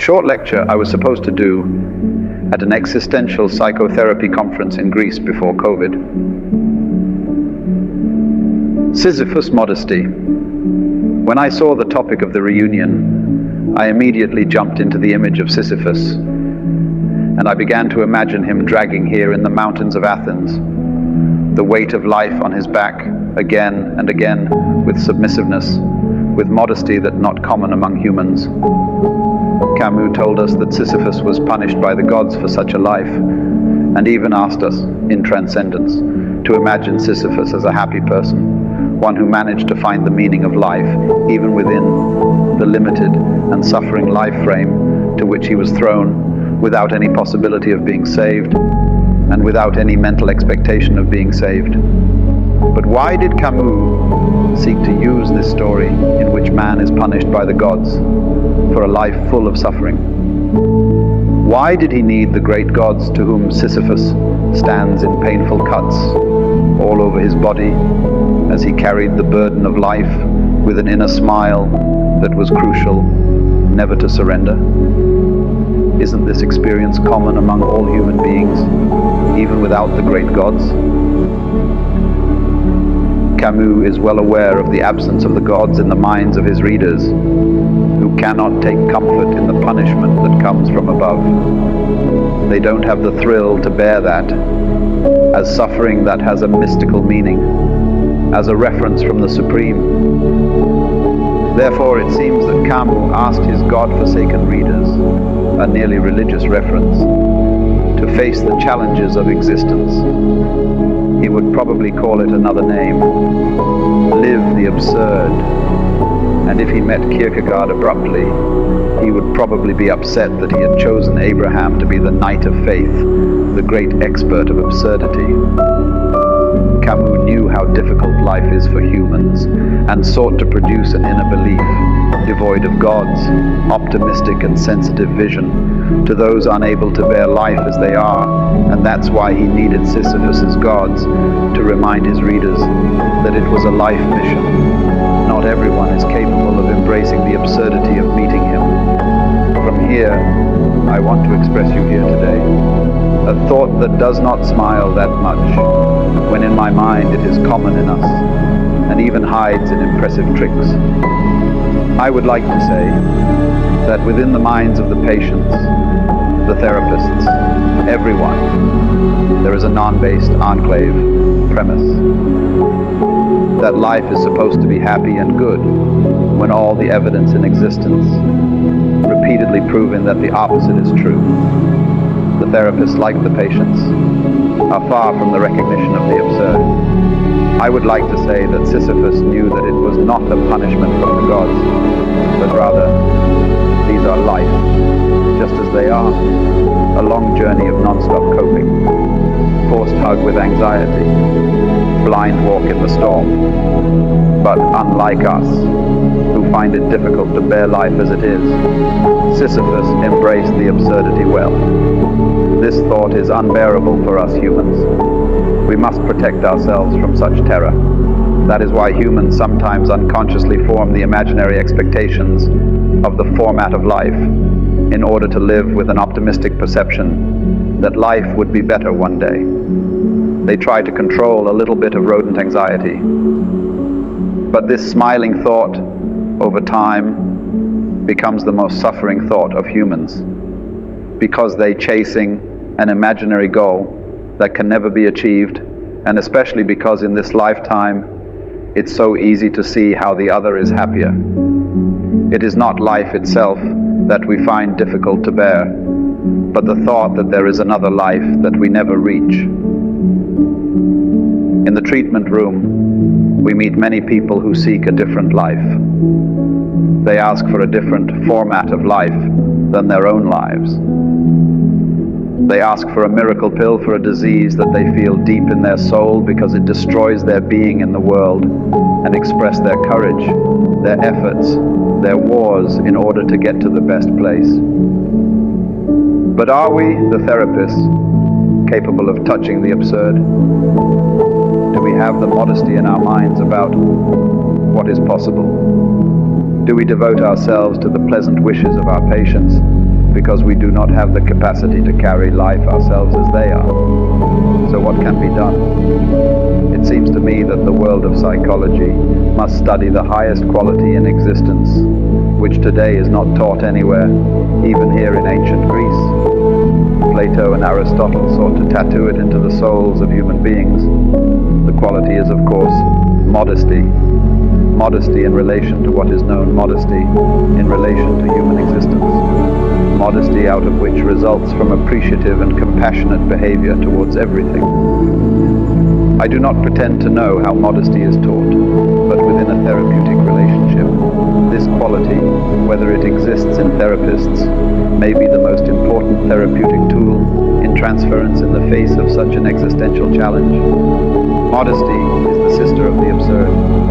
short lecture I was supposed to do at an existential psychotherapy conference in Greece before COVID. Sisyphus Modesty. When I saw the topic of the reunion, I immediately jumped into the image of Sisyphus, and I began to imagine him dragging here in the mountains of Athens, the weight of life on his back, again and again, with submissiveness, with modesty that's not common among humans. Camus told us that Sisyphus was punished by the gods for such a life, and even asked us, in Transcendence, to imagine Sisyphus as a happy person, one who managed to find the meaning of life, even within the limited and suffering life frame to which he was thrown, without any possibility of being saved, and without any mental expectation of being saved. But why did Camus seek to use this story in which man is punished by the gods for a life full of suffering? Why did he need the great gods to whom Sisyphus stands in painful cuts all over his body as he carried the burden of life with an inner smile that was crucial, never to surrender? Isn't this experience common among all human beings, even without the great gods? Camus is well aware of the absence of the gods in the minds of his readers, who cannot take comfort in the punishment that comes from above. They don't have the thrill to bear that, as suffering that has a mystical meaning, as a reference from the Supreme. Therefore, it seems that Camus asked his God-forsaken readers, a nearly religious reference, to face the challenges of existence. He would probably call it another name, live the absurd. And if he met Kierkegaard abruptly, he would probably be upset that he had chosen Abraham to be the knight of faith, the great expert of absurdity. Camus knew how difficult life is for humans, and sought to produce an inner belief, devoid of gods, optimistic and sensitive vision, to those unable to bear life as they are, and that's why he needed Sisyphus's gods to remind his readers that it was a life mission. Not everyone is capable of embracing the absurdity of meeting him. From here, I want to express you here today a thought that does not smile that much, when in my mind it is common in us, and even hides in impressive tricks. I would like to say that within the minds of the patients, the therapists, everyone, there is a non-based enclave premise that life is supposed to be happy and good, when all the evidence in existence repeatedly proven that the opposite is true. The therapists, like the patients, are far from the recognition of the absurd. I would like to say that Sisyphus knew that it was not a punishment from the gods, but rather, these are life, just as they are, a long journey of non-stop coping, forced hug with anxiety, blind walk in the storm. But unlike us, who find it difficult to bear life as it is, Sisyphus embraced the absurdity well. This thought is unbearable for us humans. We must protect ourselves from such terror. That is why humans sometimes unconsciously form the imaginary expectations of the format of life, in order to live with an optimistic perception that life would be better one day. They try to control a little bit of rodent anxiety. But this smiling thought, over time, becomes the most suffering thought of humans, because they're chasing an imaginary goal that can never be achieved, and especially because in this lifetime, it's so easy to see how the other is happier. It is not life itself that we find difficult to bear, but the thought that there is another life that we never reach. In the treatment room, we meet many people who seek a different life. They ask for a different format of life than their own lives. They ask for a miracle pill for a disease that they feel deep in their soul because it destroys their being in the world, and express their courage, their efforts, their wars in order to get to the best place. But are we, the therapists, capable of touching the absurd? Do we have the modesty in our minds about what is possible? Do we devote ourselves to the pleasant wishes of our patients because we do not have the capacity to carry life ourselves as they are. So what can be done? It seems to me that the world of psychology must study the highest quality in existence, which today is not taught anywhere, even here in ancient Greece. Plato and Aristotle sought to tattoo it into the souls of human beings. The quality is, of course, modesty. Modesty in relation to what is known modesty in relation to human existence. Modesty out of which results from appreciative and compassionate behavior towards everything. I do not pretend to know how modesty is taught, but within a therapeutic relationship, this quality, whether it exists in therapists, may be the most important therapeutic tool in transference in the face of such an existential challenge. Modesty is the sister of the absurd.